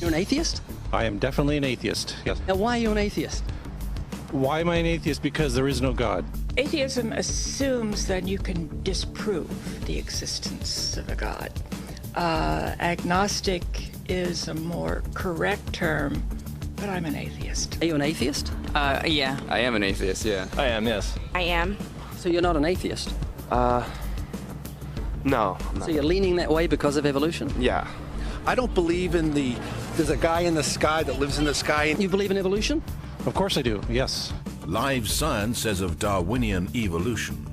You're an atheist? I am definitely an atheist, yes. Now, why are you an atheist? Why am I an atheist? Because there is no God. Atheism assumes that you can disprove the existence of a God. Agnostic is a more correct term, but I'm an atheist. Are you an atheist? Yeah. I am an atheist, yeah. I am, yes. I am. So you're not an atheist? No, I'm not. So you're leaning that way because of evolution? Yeah. I don't believe in there's a guy in the sky that lives in the sky. You believe in evolution? Of course I do, yes. Live science says of Darwinian evolution,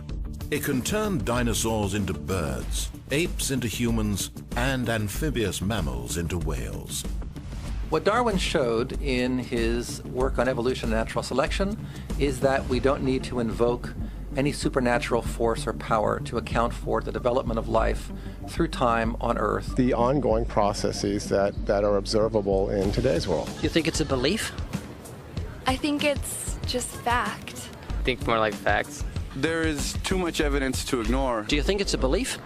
it can turn dinosaurs into birds, apes into humans, and amphibious mammals into whales. What Darwin showed in his work on evolution and natural selection is that we don't need to invoke any supernatural force or power to account for the development of life through time on Earth. The ongoing processes that are observable in today's world. You think it's a belief? I think it's just fact. I think more like facts. There is too much evidence to ignore. Do you think it's a belief?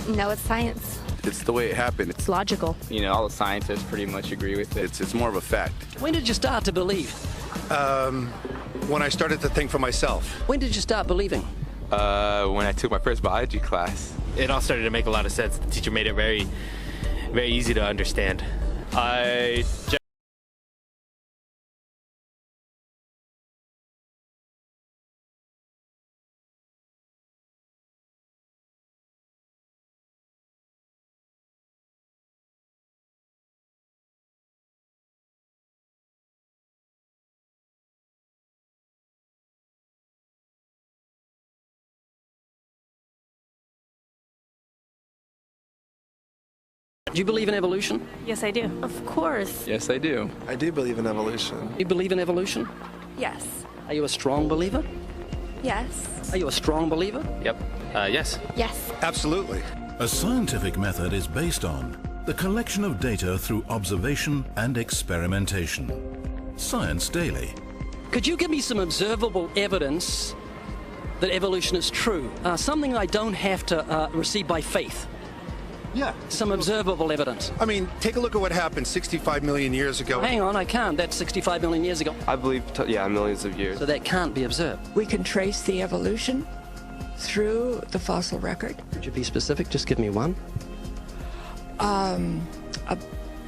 No, it's science. It's the way it happened. It's logical. You know, all the scientists pretty much agree with it. It's more of a fact. When did you start to believe? When I started to think for myself. When did you start believing? When I took my first biology class. It all started to make a lot of sense. The teacher made it very, very easy to understand. Do you believe in evolution? Yes, I do. Of course. Yes, I do. I do believe in evolution. You believe in evolution? Yes. Are you a strong believer? Yes. Are you a strong believer? Yep. Yes. Yes. Absolutely. A scientific method is based on the collection of data through observation and experimentation. Science Daily. Could you give me some observable evidence that evolution is true? Something I don't have to receive by faith. Yeah. Some observable evidence. I mean, take a look at what happened 65 million years ago. Hang on, I can't. That's 65 million years ago. I believe, millions of years. So that can't be observed. We can trace the evolution through the fossil record. Could you be specific? Just give me one.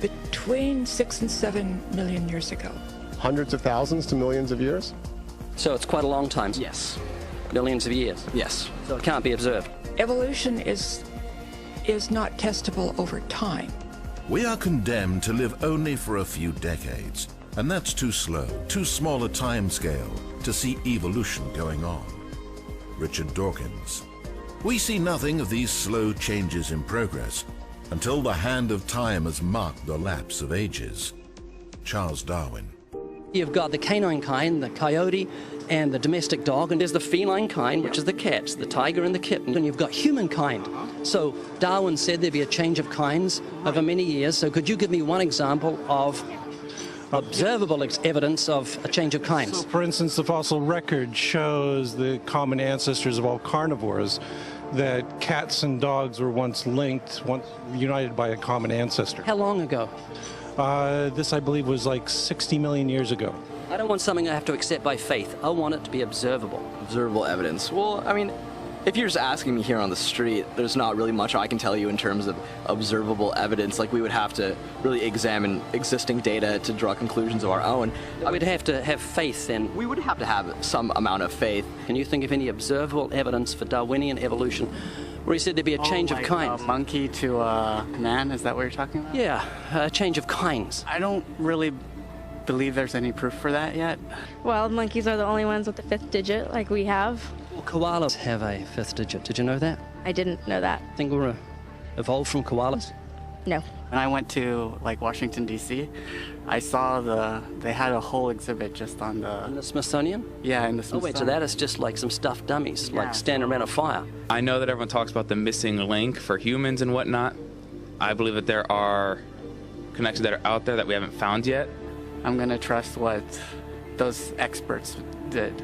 Between 6 and 7 million years ago. Hundreds of thousands to millions of years? So it's quite a long time. Yes. Millions of years. Yes. So it can't be observed. Evolution is not testable over time. We are condemned to live only for a few decades, and that's too slow, too small a time scale to see evolution going on. Richard Dawkins. We see nothing of these slow changes in progress until the hand of time has marked the lapse of ages. Charles Darwin. You've got the canine kind, the coyote, and the domestic dog, and there's the feline kind, which is the cats, the tiger and the kitten, and you've got humankind. So Darwin said there'd be a change of kinds over many years, so could you give me one example of observable evidence of a change of kinds? So, for instance, the fossil record shows the common ancestors of all carnivores, that cats and dogs were once linked, once united by a common ancestor. How long ago? This, I believe, was like 60 million years ago. I don't want something I have to accept by faith. I want it to be observable. Observable evidence. Well, I mean, if you're just asking me here on the street, there's not really much I can tell you in terms of observable evidence. Like, we would have to really examine existing data to draw conclusions of our own. We'd have to have faith then. We would have to have some amount of faith. Can you think of any observable evidence for Darwinian evolution where he said there'd be a change of kinds? A monkey to a man, is that what you're talking about? Yeah, a change of kinds. I don't really believe there's any proof for that yet. Well, monkeys are the only ones with the 5th digit, like we have. Well, koalas have a 5th digit. Did you know that? I didn't know that. Think we're evolved from koalas? No. When I went to, like, Washington, D.C., I saw they had a whole exhibit just on the... In the Smithsonian? Yeah, in the Oh, Smithsonian. wait, so that is just like some stuffed dummies, Yeah. like standing around a fire. I know that everyone talks about the missing link for humans and whatnot. I believe that there are connections that are out there that we haven't found yet. I'm going to trust what those experts did.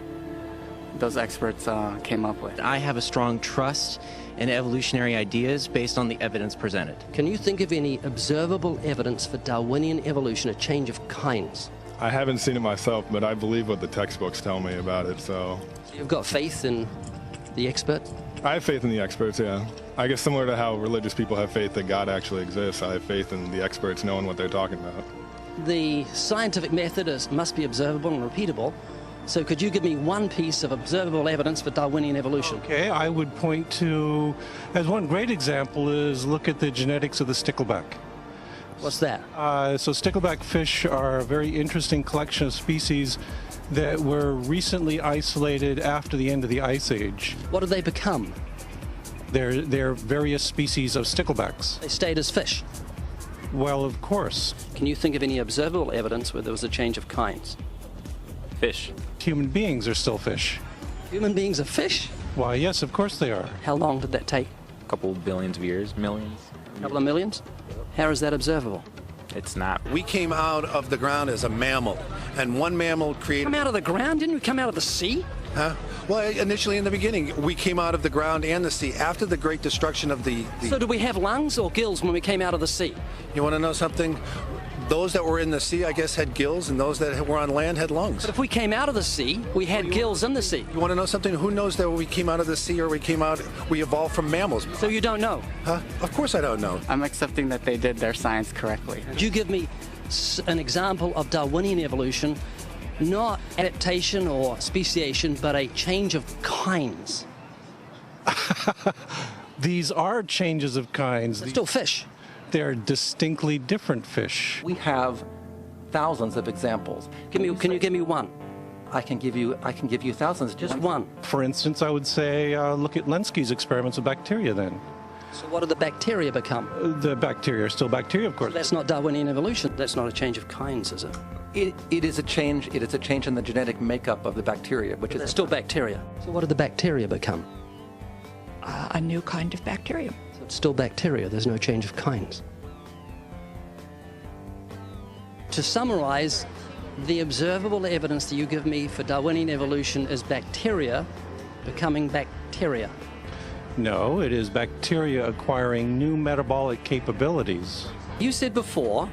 Those experts came up with. I have a strong trust and evolutionary ideas based on the evidence presented. Can you think of any observable evidence for Darwinian evolution, a change of kinds? I haven't seen it myself, but I believe what the textbooks tell me about it, so... You've got faith in the expert? I have faith in the experts, yeah. I guess similar to how religious people have faith that God actually exists, I have faith in the experts knowing what they're talking about. The scientific method must be observable and repeatable. So could you give me one piece of observable evidence for Darwinian evolution? Okay, I would point to, as one great example is look at the genetics of the stickleback. What's that? So stickleback fish are a very interesting collection of species that were recently isolated after the end of the Ice Age. What did they become? They're various species of sticklebacks. They stayed as fish? Well, of course. Can you think of any observable evidence where there was a change of kinds? Fish. Human beings are still fish. Human beings are fish? Why, yes, of course they are. How long did that take? A couple billions of years, millions. A couple of millions? How is that observable? It's not. We came out of the ground as a mammal, and one mammal created... Come out of the ground? Didn't we come out of the sea? Huh? Well, initially in the beginning, we came out of the ground and the sea after the great destruction of the... So did we have lungs or gills when we came out of the sea? You want to know something? Those that were in the sea, I guess, had gills, and those that were on land had lungs. But if we came out of the sea, we had gills in the sea. You want to know something? Who knows that we came out of the sea or we evolved from mammals? So you don't know? Huh? Of course I don't know. I'm accepting that they did their science correctly. Could you give me an example of Darwinian evolution, not adaptation or speciation, but a change of kinds? These are changes of kinds. They're still fish. They're distinctly different fish. We have thousands of examples. Can you give me one? I can give you thousands. Just one. For instance, I would say look at Lenski's experiments with bacteria then. So what did the bacteria become? The bacteria are still bacteria, of course. So that's not Darwinian evolution. That's not a change of kinds, is it? It is a change. It is a change in the genetic makeup of the bacteria, which is still bacteria. So what did the bacteria become? A new kind of bacterium. So it's still bacteria. There's no change of kinds. To summarize, the observable evidence that you give me for Darwinian evolution is bacteria becoming bacteria. No, it is bacteria acquiring new metabolic capabilities. You said before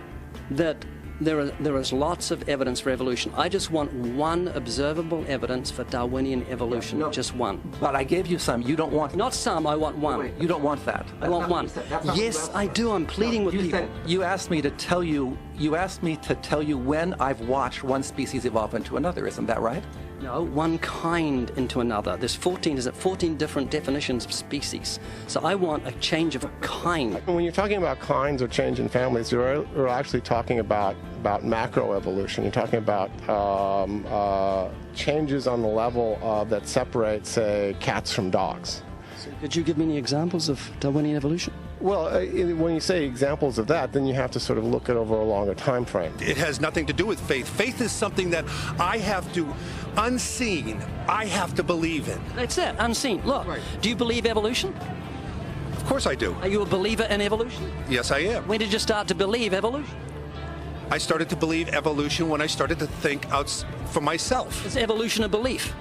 that there is lots of evidence for evolution. I just want one observable evidence for Darwinian evolution, just one. But I gave you some. You don't want... Not some, I want one. Wait, you don't want that. I want one. Yes, I do. I'm pleading with people. You asked me to tell you when I've watched one species evolve into another. Isn't that right? No, one kind into another. There's 14 different definitions of species. So I want a change of kind. When you're talking about kinds or change in families, you're actually talking about macroevolution. You're talking about changes on the level that separate, say, cats from dogs. So could you give me any examples of Darwinian evolution? Well, when you say examples of that, then you have to sort of look at over a longer time frame. It has nothing to do with faith. Faith is something that I have to, unseen, I have to believe in. That's it, unseen. Look, right. Do you believe evolution? Of course I do. Are you a believer in evolution? Yes, I am. When did you start to believe evolution? I started to believe evolution when I started to think out for myself. Is evolution a belief?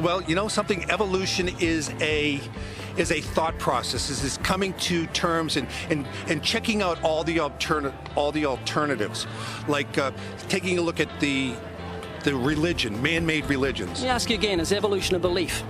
Well, you know something? Evolution is a thought process. Is coming to terms and checking out all the alternatives, like taking a look at the religion, man-made religions. Let me ask you again: is evolution a belief?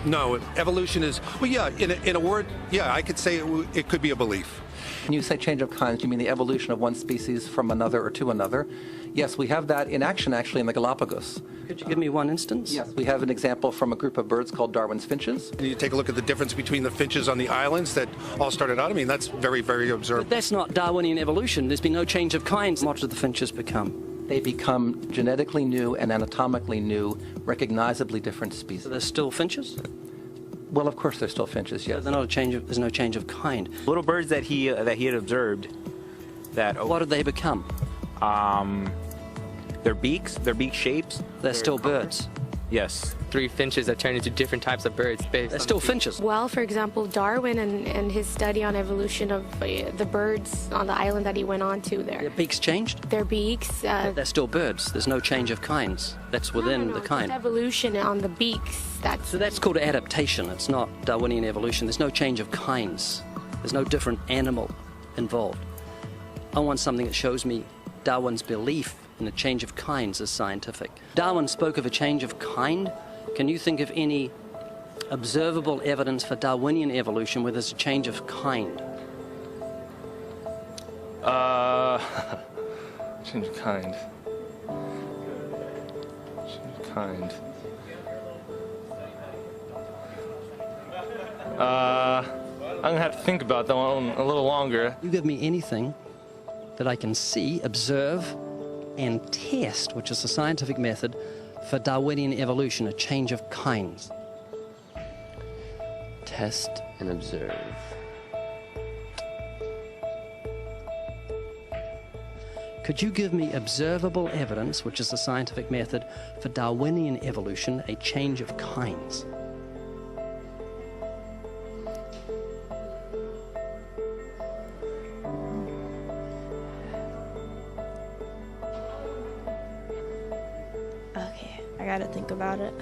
No, evolution is, well, yeah. In a word, yeah, I could say it could be a belief. When you say change of kinds, you mean the evolution of one species from another or to another? Yes, we have that in action, actually, in the Galapagos. Could you give me one instance? Yes, we have an example from a group of birds called Darwin's finches. And you take a look at the difference between the finches on the islands that all started out. I mean, that's very, very observable. But that's not Darwinian evolution. There's been no change of kinds. What do the finches become? They become genetically new and anatomically new, recognizably different species. So they're still finches? Well, of course, they're still finches. Yes. So they're not there's no change of kind. Little birds that he had observed. What did they become? Their beaks, their beak shapes. They're still birds. Yes. 3 finches that turn into different types of birds. They're still finches. Well, for example, Darwin and his study on evolution of the birds on the island that he went on to there. Their beaks changed? Their beaks. They're still birds. There's no change of kinds. That's within the kind. Just evolution on the beaks. So that's called adaptation. It's not Darwinian evolution. There's no change of kinds. There's no different animal involved. I want something that shows me Darwin's belief in a change of kinds is scientific. Darwin spoke of a change of kind. Can you think of any observable evidence for Darwinian evolution where there's a change of kind? Change of kind. Change of kind. I'm gonna have to think about that one a little longer. You give me anything that I can see, observe, and test, which is the scientific method for Darwinian evolution, a change of kinds. Test and observe. Could you give me observable evidence, which is the scientific method for Darwinian evolution, a change of kinds? I gotta think about it.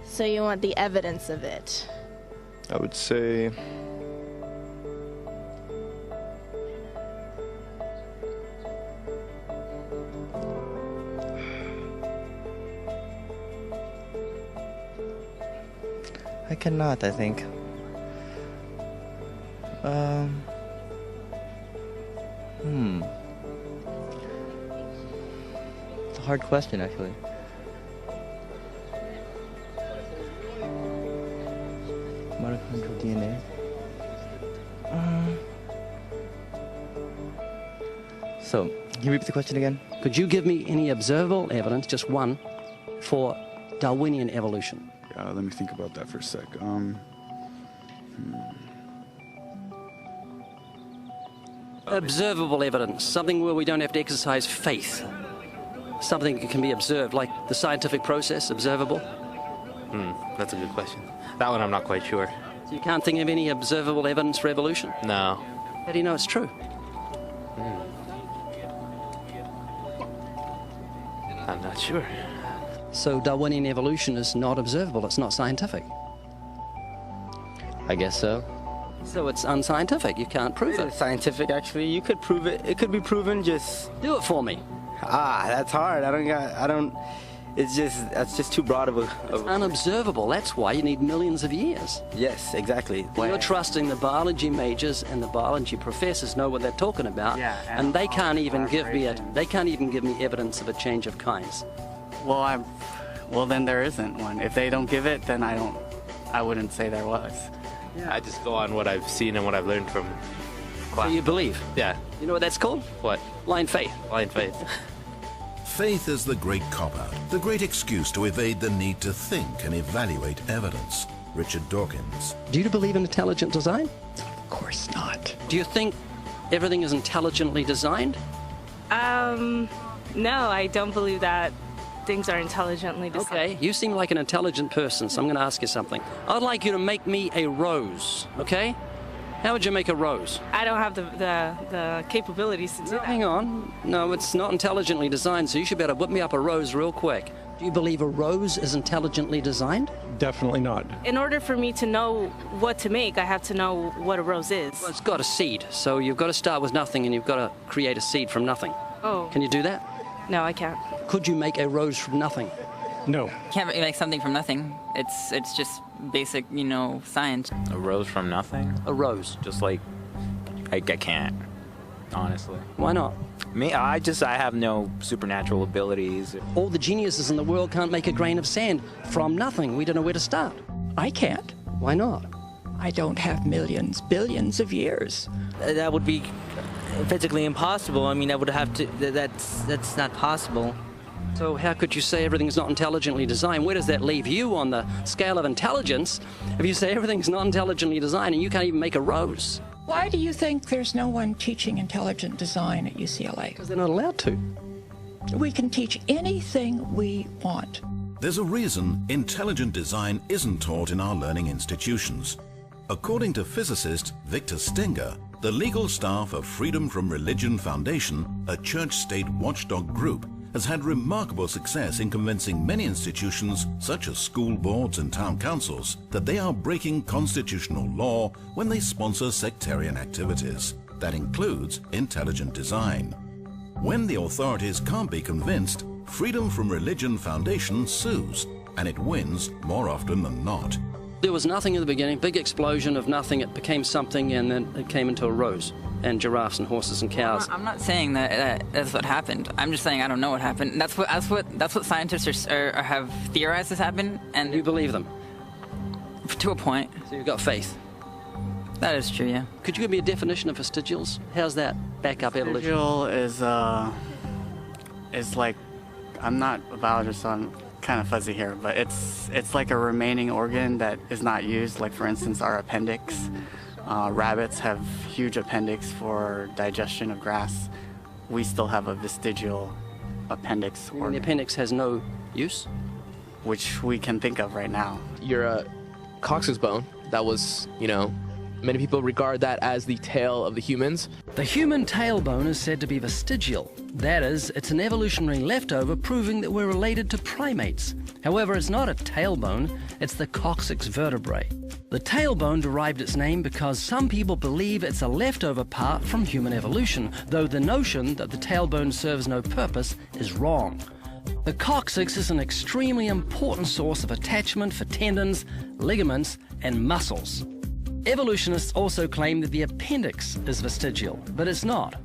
So you want the evidence of it? I would say I cannot, I think. It's a hard question, actually. Mitochondrial DNA. So, can you repeat the question again? Could you give me any observable evidence, just one, for Darwinian evolution? Let me think about that for a sec. Observable evidence, something where we don't have to exercise faith. Something that can be observed, like the scientific process, observable? That's a good question. That one I'm not quite sure. So you can't think of any observable evidence for evolution? No. How do you know it's true? I'm not sure. So Darwinian evolution is not observable, it's not scientific. I guess so. So it's unscientific, you can't prove it. It's scientific, actually. You could prove it. It could be proven, just... Do it for me. That's hard. That's just too broad of a... It's unobservable, that's why you need millions of years. Yes, exactly. You're trusting the biology majors and the biology professors know what they're talking about, and they can't even give me evidence of a change of kinds. Well, then there isn't one. If they don't give it, then I wouldn't say there was. Yeah. I just go on what I've seen and what I've learned from class. So you believe? Yeah. You know what that's called? What? Blind faith. Blind faith. Faith is the great cop-out, the great excuse to evade the need to think and evaluate evidence. Richard Dawkins. Do you believe in intelligent design? Of course not. Do you think everything is intelligently designed? No, I don't believe that things are intelligently designed. Okay, you seem like an intelligent person, so I'm going to ask you something. I'd like you to make me a rose, okay? How would you make a rose? I don't have the capabilities to do that. Hang on. No, it's not intelligently designed, so you should be able to whip me up a rose real quick. Do you believe a rose is intelligently designed? Definitely not. In order for me to know what to make, I have to know what a rose is. Well, it's got a seed, so you've got to start with nothing and you've got to create a seed from nothing. Oh. Can you do that? No, I can't. Could you make a rose from nothing? No. Can't make something from nothing. It's just basic, science. A rose from nothing? A rose. Just like, I can't, honestly. Why not? Me, I have no supernatural abilities. All the geniuses in the world can't make a grain of sand from nothing. We don't know where to start. I can't. Why not? I don't have millions, billions of years. That would be physically impossible. I mean, that would have to... That's not possible. So how could you say everything's not intelligently designed? Where does that leave you on the scale of intelligence if you say everything's not intelligently designed and you can't even make a rose? Why do you think there's no one teaching intelligent design at UCLA? Because they're not allowed to. We can teach anything we want. There's a reason intelligent design isn't taught in our learning institutions. According to physicist Victor Stenger, the legal staff of Freedom from Religion Foundation, a church-state watchdog group, has had remarkable success in convincing many institutions, such as school boards and town councils, that they are breaking constitutional law when they sponsor sectarian activities. That includes intelligent design. When the authorities can't be convinced, Freedom from Religion Foundation sues, and it wins more often than not. There was nothing in the beginning, big explosion of nothing. It became something, and then it came into a rose, and giraffes and horses and cows. I'm not saying that that's what happened. I'm just saying I don't know what happened. That's what scientists have theorized has happened, and you believe them to a point. So you've got faith. That is true, yeah. Could you give me a definition of vestigials? How's that back up evolution? Vestigial is like, I'm not a biologist, so I'm kind of fuzzy here, but it's like a remaining organ that is not used. Like, for instance, our appendix. Rabbits have huge appendix for digestion of grass. We still have a vestigial appendix organ. The appendix has no use? Which we can think of right now. Your coccyx bone, that was, many people regard that as the tail of the humans. The human tailbone is said to be vestigial. That is, it's an evolutionary leftover proving that we're related to primates. However, it's not a tailbone, it's the coccyx vertebrae. The tailbone derived its name because some people believe it's a leftover part from human evolution, though the notion that the tailbone serves no purpose is wrong. The coccyx is an extremely important source of attachment for tendons, ligaments, and muscles. Evolutionists also claim that the appendix is vestigial, but it's not.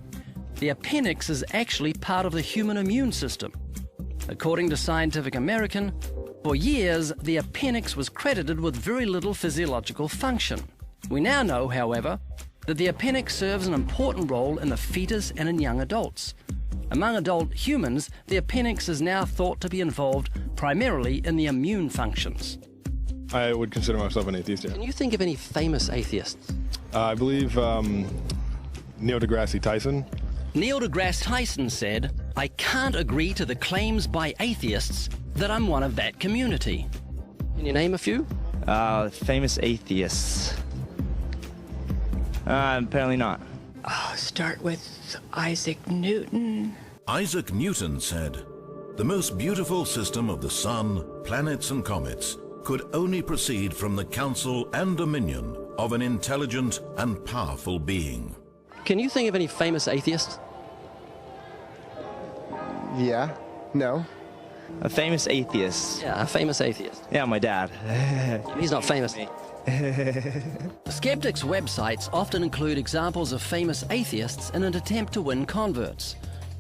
The appendix is actually part of the human immune system. According to Scientific American, for years, the appendix was credited with very little physiological function. We now know, however, that the appendix serves an important role in the fetus and in young adults. Among adult humans, the appendix is now thought to be involved primarily in the immune functions. I would consider myself an atheist, yeah. Can you think of any famous atheists? I believe Neil deGrasse Tyson. Neil deGrasse Tyson said, "I can't agree to the claims by atheists that I'm one of that community." Can you name a few? Famous atheists. Apparently not. Start with Isaac Newton. Isaac Newton said, "The most beautiful system of the sun, planets and comets could only proceed from the counsel and dominion of an intelligent and powerful being." Can you think of any famous atheists? Yeah. No. A famous atheist. Yeah, a famous atheist. Yeah, my dad. He's not famous. Skeptics' websites often include examples of famous atheists in an attempt to win converts.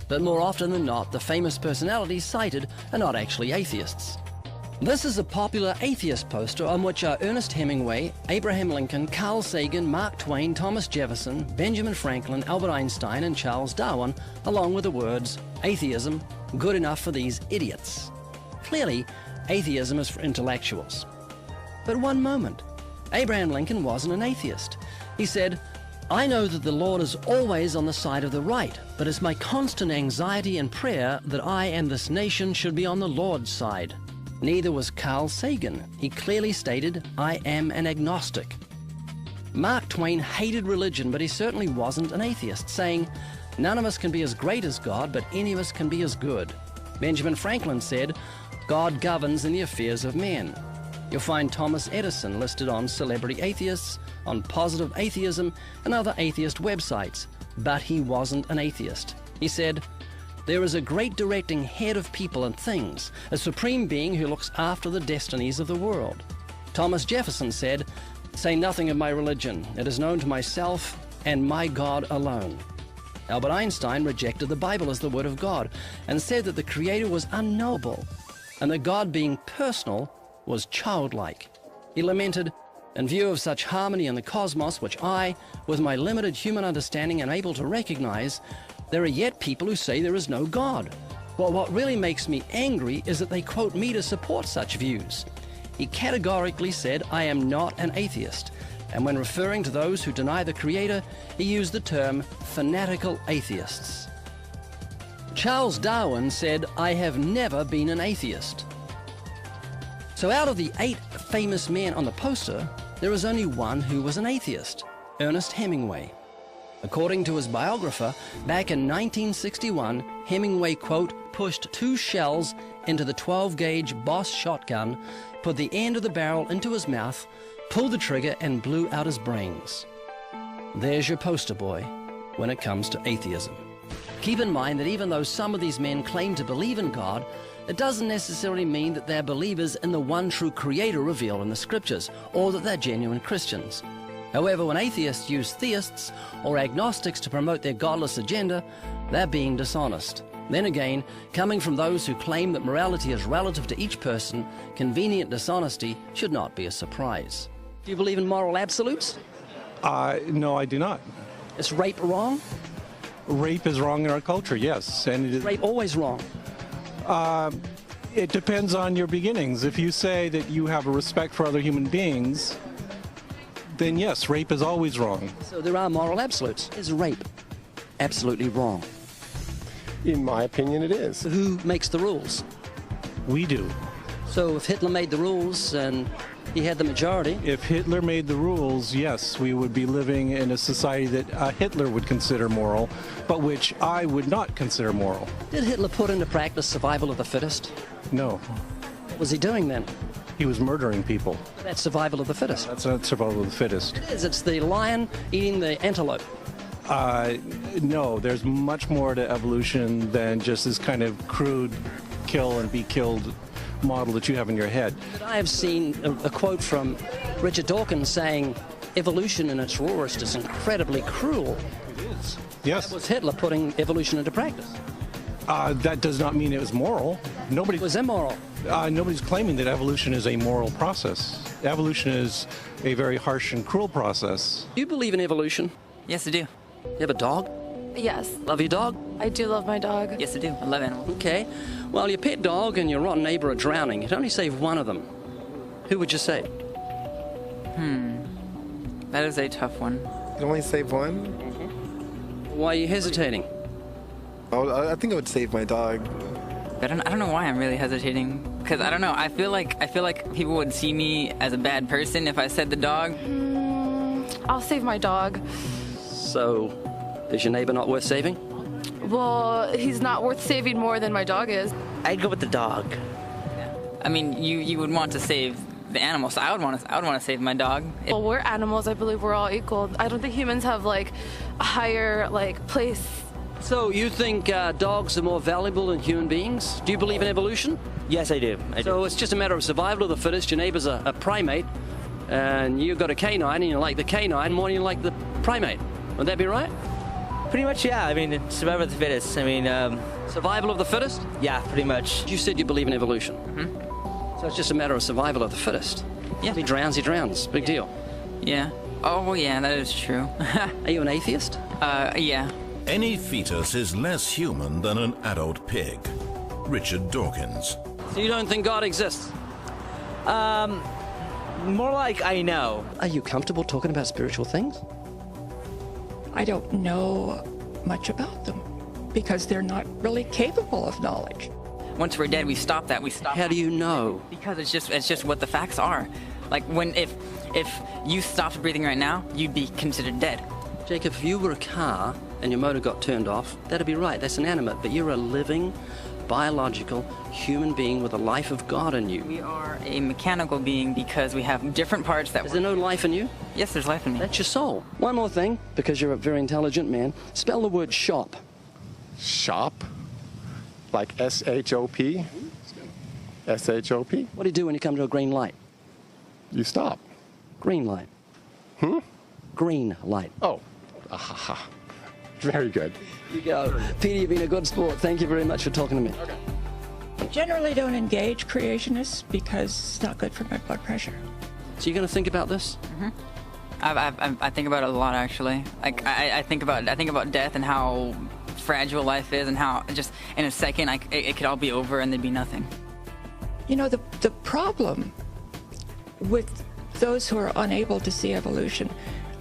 But more often than not, the famous personalities cited are not actually atheists. This is a popular atheist poster on which are Ernest Hemingway, Abraham Lincoln, Carl Sagan, Mark Twain, Thomas Jefferson, Benjamin Franklin, Albert Einstein, and Charles Darwin, along with the words, "Atheism, good enough for these idiots." Clearly, atheism is for intellectuals. But one moment, Abraham Lincoln wasn't an atheist. He said, "I know that the Lord is always on the side of the right, but it's my constant anxiety and prayer that I and this nation should be on the Lord's side." Neither was Carl Sagan. He clearly stated, "I am an agnostic." Mark Twain hated religion, but he certainly wasn't an atheist, saying, "None of us can be as great as God, but any of us can be as good." Benjamin Franklin said, "God governs in the affairs of men." You'll find Thomas Edison listed on Celebrity Atheists, on Positive Atheism, and other atheist websites, but he wasn't an atheist. He said, "There is a great directing head of people and things, a supreme being who looks after the destinies of the world." Thomas Jefferson said, "Say nothing of my religion. It is known to myself and my God alone." Albert Einstein rejected the Bible as the Word of God and said that the Creator was unknowable and that God, being personal, was childlike. He lamented, "In view of such harmony in the cosmos, which I, with my limited human understanding, am able to recognize, there are yet people who say there is no God. Well, what really makes me angry is that they quote me to support such views." He categorically said, "I am not an atheist," and when referring to those who deny the Creator, he used the term fanatical atheists. Charles Darwin said, "I have never been an atheist." So out of the 8 famous men on the poster, there is only one who was an atheist, Ernest Hemingway. According to his biographer, back in 1961, Hemingway, quote, pushed 2 shells into the 12-gauge Boss shotgun, put the end of the barrel into his mouth, pulled the trigger, and blew out his brains. There's your poster boy when it comes to atheism. Keep in mind that even though some of these men claim to believe in God, it doesn't necessarily mean that they're believers in the one true creator revealed in the scriptures, or that they're genuine Christians. However, when atheists use theists or agnostics to promote their godless agenda, they're being dishonest. Then again, coming from those who claim that morality is relative to each person, convenient dishonesty should not be a surprise. Do you believe in moral absolutes? No, I do not. Is rape wrong? Rape is wrong in our culture, yes. And it is rape always wrong? It depends on your beginnings. If you say that you have a respect for other human beings, then yes, rape is always wrong. So there are moral absolutes. Is rape absolutely wrong? In my opinion, it is. Who makes the rules? We do. So if Hitler made the rules and he had the majority... If Hitler made the rules, yes, we would be living in a society that Hitler would consider moral, but which I would not consider moral. Did Hitler put into practice survival of the fittest? No. What was he doing then? He was murdering people. That's survival of the fittest. That's not survival of the fittest. It is. It's the lion eating the antelope. No, there's much more to evolution than just this kind of crude kill and be killed model that you have in your head. But I have seen a quote from Richard Dawkins saying, evolution in its rawest is incredibly cruel. It is. Yes. That was Hitler putting evolution into practice. That does not mean it was moral. Nobody It was immoral. Nobody's claiming that evolution is a moral process. Evolution is a very harsh and cruel process. Do you believe in evolution? Yes, I do. You have a dog? Yes. Love your dog? I do love my dog. Yes, I do. I love animals. Okay. Well, your pet dog and your rotten neighbor are drowning. You'd only save one of them. Who would you save? That is a tough one. You only save one? Why are you hesitating? I think I would save my dog. I don't know why I'm really hesitating. Because I don't know. I feel like people would see me as a bad person if I said the dog. I'll save my dog. So, is your neighbor not worth saving? Well, he's not worth saving more than my dog is. I'd go with the dog. I mean, you would want to save the animal, so I would want to save my dog. Well, we're animals. I believe we're all equal. I don't think humans have like a higher place. So you think dogs are more valuable than human beings? Do you believe in evolution? Yes, I do. So it's just a matter of survival of the fittest. Your neighbor's a primate, and you've got a canine, and you like the canine more than you like the primate. Would that be right? Pretty much, yeah. I mean, survival of the fittest. I mean, survival of the fittest? Yeah, pretty much. You said you believe in evolution. So it's just a matter of survival of the fittest. Yeah. If he drowns, he drowns. Big deal. Yeah. Oh, yeah, that is true. Are you an atheist? Yeah. Any fetus is less human than an adult pig. Richard Dawkins. So you don't think God exists? More like I know. Are you comfortable talking about spiritual things? I don't know much about them because they're not really capable of knowledge. Once we're dead, we stop that. We stop. How do you know? Because it's just what the facts are. Like if you stopped breathing right now, you'd be considered dead. Jacob, if you were a car and your motor got turned off, that'd be right. That's inanimate. But you're a living, biological human being with a life of God in you. We are a mechanical being because we have different parts that. Is there no life in you? Yes, there's life in me. That's your soul. One more thing, because you're a very intelligent man. Spell the word shop. Shop? Like S-H-O-P? S-H-O-P? What do you do when you come to a green light? You stop. Green light. Green light. Oh. Aha. Very good. You go. Peter, you've been a good sport. Thank you very much for talking to me. Okay. I generally don't engage creationists because it's not good for my blood pressure. So you're going to think about this? I think about it a lot, actually. Like I think about death and how fragile life is, and how just in a second it could all be over and there'd be nothing. You know, the problem with those who are unable to see evolution,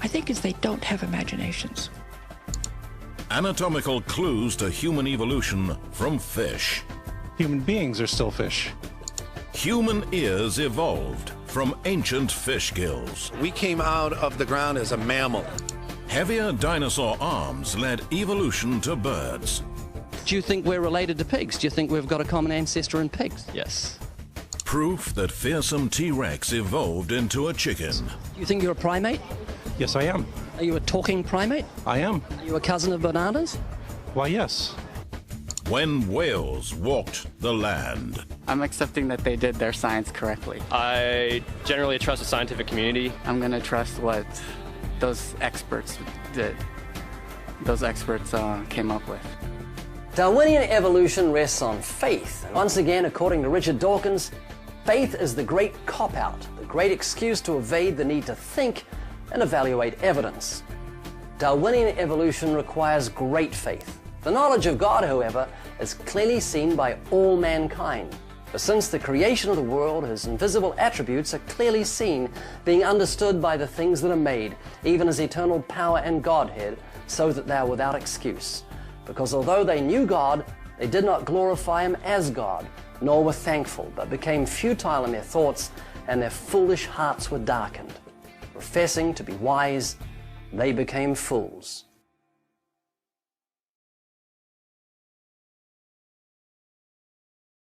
I think, is they don't have imaginations. Anatomical clues to human evolution from fish. Human beings are still fish. Human ears evolved from ancient fish gills. We came out of the ground as a mammal. Heavier dinosaur arms led evolution to birds. Do you think we're related to pigs? Do you think we've got a common ancestor in pigs? Yes. Proof that fearsome T-Rex evolved into a chicken. Do you think you're a primate? Yes, I am. Are you a talking primate? I am. Are you a cousin of bananas? Why, yes. When whales walked the land. I'm accepting that they did their science correctly. I generally trust the scientific community. I'm going to trust what those experts did. Those experts came up with. Darwinian evolution rests on faith. And once again, according to Richard Dawkins, faith is the great cop-out, the great excuse to evade the need to think and evaluate evidence. Darwinian evolution requires great faith. The knowledge of God, however, is clearly seen by all mankind. For since the creation of the world, his invisible attributes are clearly seen, being understood by the things that are made, even his eternal power and Godhead, so that they are without excuse. Because although they knew God, they did not glorify him as God, nor were thankful, but became futile in their thoughts, and their foolish hearts were darkened. Professing to be wise, they became fools